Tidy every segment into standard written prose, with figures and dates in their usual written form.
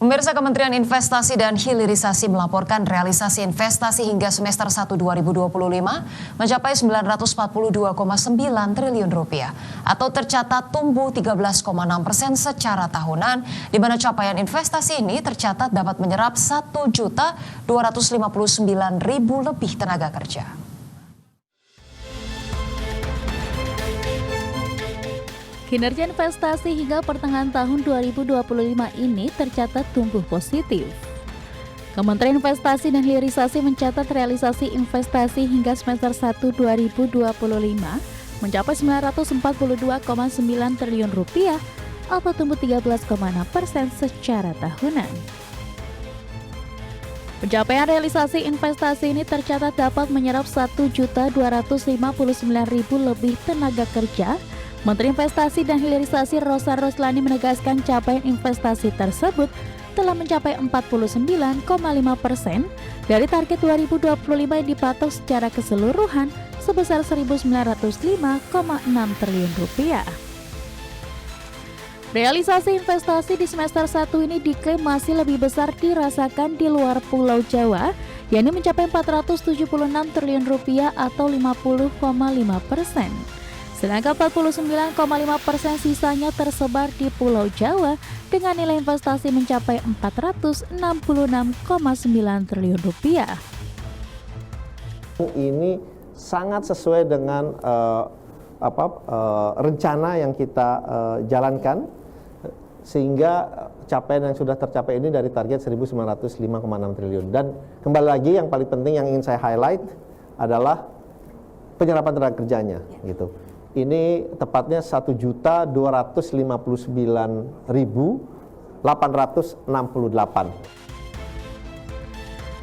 Pemirsa, Kementerian Investasi dan Hilirisasi melaporkan realisasi investasi hingga semester 1 2025 mencapai 942,9 triliun rupiah atau tercatat tumbuh 13,6% secara tahunan, di mana capaian investasi ini tercatat dapat menyerap 1.259.000 lebih tenaga kerja. Kinerja investasi hingga pertengahan tahun 2025 ini tercatat tumbuh positif. Kementerian Investasi dan Hilirisasi mencatat realisasi investasi hingga semester 1 2025 mencapai 942,9 triliun rupiah atau tumbuh 13,6% secara tahunan. Pencapaian realisasi investasi ini tercatat dapat menyerap 1.259.000 lebih tenaga kerja. Menteri Investasi dan Hilirisasi Rosa Roslani menegaskan capaian investasi tersebut telah mencapai 49,5% dari target 2025 yang dipatok secara keseluruhan sebesar 1.905,6 triliun rupiah. Realisasi investasi di semester 1 ini diklaim masih lebih besar dirasakan di luar Pulau Jawa, yakni mencapai 476 triliun rupiah atau 50,5%. Sedangkan 49,5% sisanya tersebar di Pulau Jawa dengan nilai investasi mencapai 466,9 triliun rupiah. Ini sangat sesuai dengan rencana yang kita jalankan, sehingga capaian yang sudah tercapai ini dari target 1.905,6 triliun. Dan kembali lagi yang paling penting yang ingin saya highlight adalah penyerapan tenaga kerjanya, gitu. Ini tepatnya 1.259.868.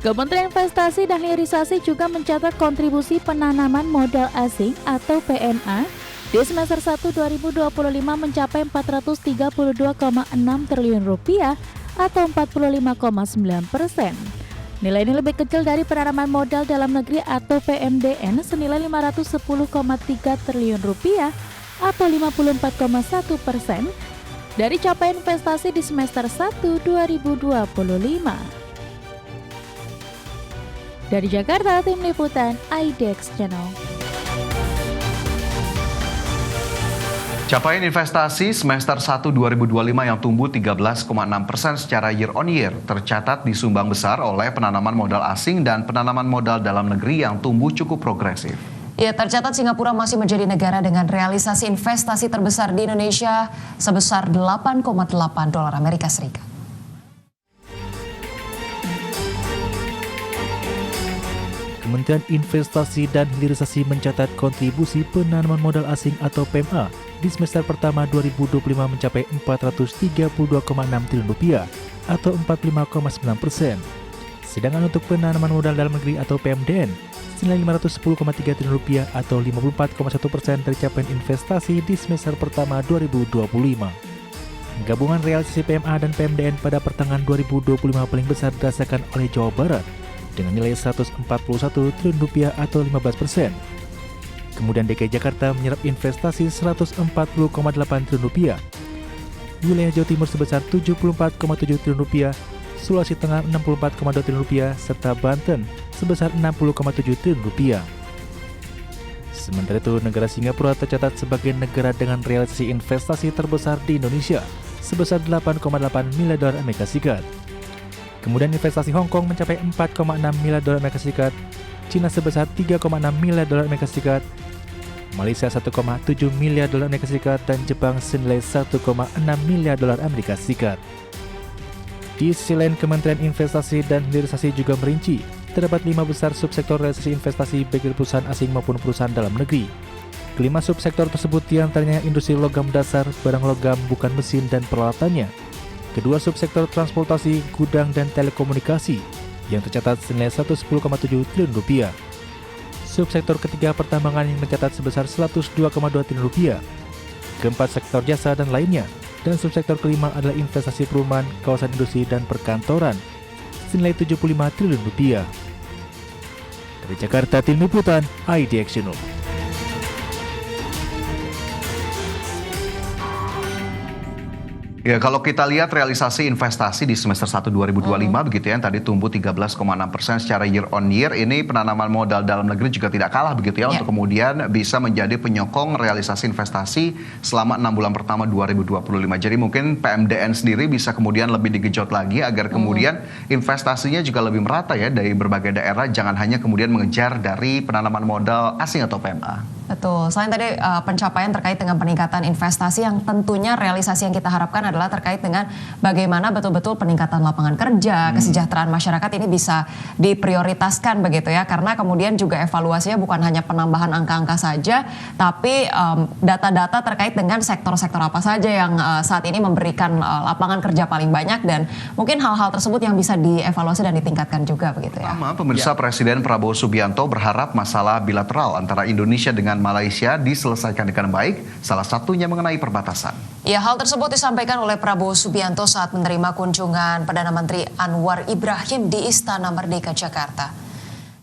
Kementerian Investasi dan Hilirisasi juga mencatat kontribusi penanaman modal asing atau PMA di semester 1 2025 mencapai 432,6 triliun rupiah atau 45,9%. Nilai ini lebih kecil dari penanaman modal dalam negeri atau PMDN senilai 510,3 triliun rupiah atau 54,1% dari capaian investasi di semester 1 2025. Dari Jakarta, Tim Liputan IDX Channel. Capaian investasi semester 1 2025 yang tumbuh 13,6% secara year on year tercatat disumbang besar oleh penanaman modal asing dan penanaman modal dalam negeri yang tumbuh cukup progresif. Ya, tercatat Singapura masih menjadi negara dengan realisasi investasi terbesar di Indonesia sebesar 8,8 dolar Amerika Serikat. Kementerian Investasi dan Hilirisasi mencatat kontribusi penanaman modal asing atau PMA di semester pertama 2025 mencapai 432,6 triliun rupiah atau 45,9%. Sedangkan untuk penanaman modal dalam negeri atau PMDN senilai 510,3 triliun rupiah atau 54,1% dari capaian investasi di semester pertama 2025. Gabungan realisasi PMA dan PMDN pada pertengahan 2025 paling besar dirasakan oleh Jawa Barat dengan nilai 141 triliun rupiah atau 15%. Kemudian DKI Jakarta menyerap investasi 140,8 triliun rupiah. Wilayah Jawa Timur sebesar 74,7 triliun rupiah, Sulawesi Tengah 64,2 triliun rupiah, serta Banten sebesar 60,7 triliun rupiah. Sementara itu, negara Singapura tercatat sebagai negara dengan realisasi investasi terbesar di Indonesia sebesar 8,8 miliar dolar Amerika Serikat. Kemudian investasi Hong Kong mencapai 4,6 miliar dolar Amerika Serikat, Cina sebesar 3,6 miliar dolar Amerika Serikat, Malaysia 1,7 miliar dolar Amerika Serikat, dan Jepang senilai 1,6 miliar dolar Amerika Serikat. Di sisi lain, Kementerian Investasi dan Hilirisasi juga merinci terdapat 5 besar subsektor realisasi investasi bagi perusahaan asing maupun perusahaan dalam negeri. Kelima subsektor tersebut diantaranya industri logam dasar, barang logam, bukan mesin, dan peralatannya. Kedua subsektor transportasi, gudang, dan telekomunikasi yang tercatat senilai 110,7 triliun rupiah. Subsektor ketiga pertambangan yang mencatat sebesar 102,2 triliun rupiah. Keempat sektor jasa dan lainnya. Dan subsektor kelima adalah investasi perumahan, kawasan industri, dan perkantoran senilai 75 triliun rupiah. Dari Jakarta, Tim Liputan IDX Channel. Ya, kalau kita lihat realisasi investasi di semester 1 2025 begitu ya, yang tadi tumbuh 13,6% secara year on year, ini penanaman modal dalam negeri juga tidak kalah begitu ya, untuk kemudian bisa menjadi penyokong realisasi investasi selama 6 bulan pertama 2025. Jadi mungkin PMDN sendiri bisa kemudian lebih digejot lagi agar kemudian investasinya juga lebih merata ya dari berbagai daerah, jangan hanya kemudian mengejar dari penanaman modal asing atau PMA. Betul, selain tadi pencapaian terkait dengan peningkatan investasi, yang tentunya realisasi yang kita harapkan adalah terkait dengan bagaimana betul-betul peningkatan lapangan kerja, kesejahteraan masyarakat ini bisa diprioritaskan begitu ya, karena kemudian juga evaluasinya bukan hanya penambahan angka-angka saja, tapi data-data terkait dengan sektor-sektor apa saja yang saat ini memberikan lapangan kerja paling banyak, dan mungkin hal-hal tersebut yang bisa dievaluasi dan ditingkatkan juga begitu ya. Pemirsa, Presiden Prabowo Subianto berharap masalah bilateral antara Indonesia dengan Malaysia diselesaikan dengan baik, salah satunya mengenai perbatasan. Ya, hal tersebut disampaikan oleh Prabowo Subianto saat menerima kunjungan Perdana Menteri Anwar Ibrahim di Istana Merdeka, Jakarta.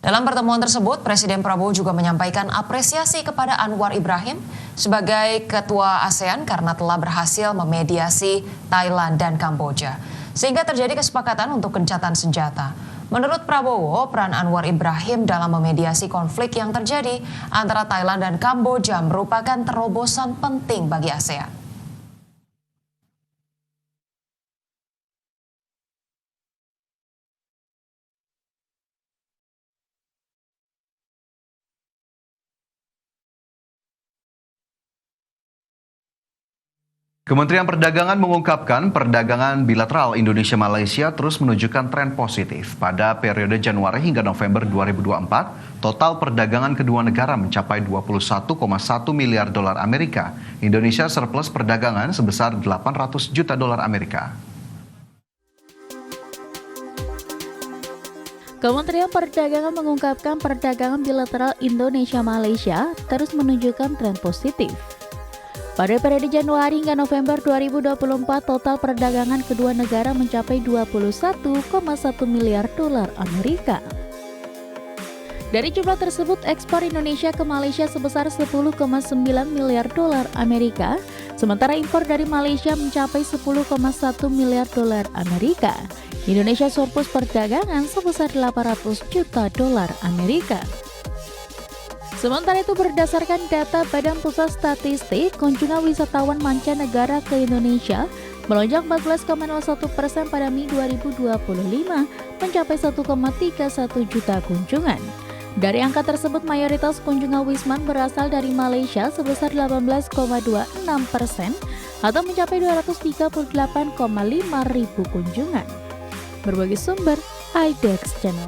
Dalam pertemuan tersebut, Presiden Prabowo juga menyampaikan apresiasi kepada Anwar Ibrahim sebagai Ketua ASEAN karena telah berhasil memediasi Thailand dan Kamboja, sehingga terjadi kesepakatan untuk gencatan senjata. Menurut Prabowo, peran Anwar Ibrahim dalam memediasi konflik yang terjadi antara Thailand dan Kamboja merupakan terobosan penting bagi ASEAN. Kementerian Perdagangan mengungkapkan perdagangan bilateral Indonesia-Malaysia terus menunjukkan tren positif. Pada periode Januari hingga November 2024, total perdagangan kedua negara mencapai 21,1 miliar dolar Amerika. Indonesia surplus perdagangan sebesar 800 juta dolar Amerika. Kementerian Perdagangan mengungkapkan perdagangan bilateral Indonesia-Malaysia terus menunjukkan tren positif. Pada periode Januari hingga November 2024, total perdagangan kedua negara mencapai 21,1 miliar dolar Amerika. Dari jumlah tersebut, ekspor Indonesia ke Malaysia sebesar 10,9 miliar dolar Amerika, sementara impor dari Malaysia mencapai 10,1 miliar dolar Amerika. Indonesia surplus perdagangan sebesar 800 juta dolar Amerika. Sementara itu, berdasarkan data Badan Pusat Statistik, kunjungan wisatawan mancanegara ke Indonesia melonjak 14,01% pada Mei 2025 mencapai 1,31 juta kunjungan. Dari angka tersebut, mayoritas kunjungan wisman berasal dari Malaysia sebesar 18,26% atau mencapai 238,5 ribu kunjungan. Berbagai sumber, IDEX Channel.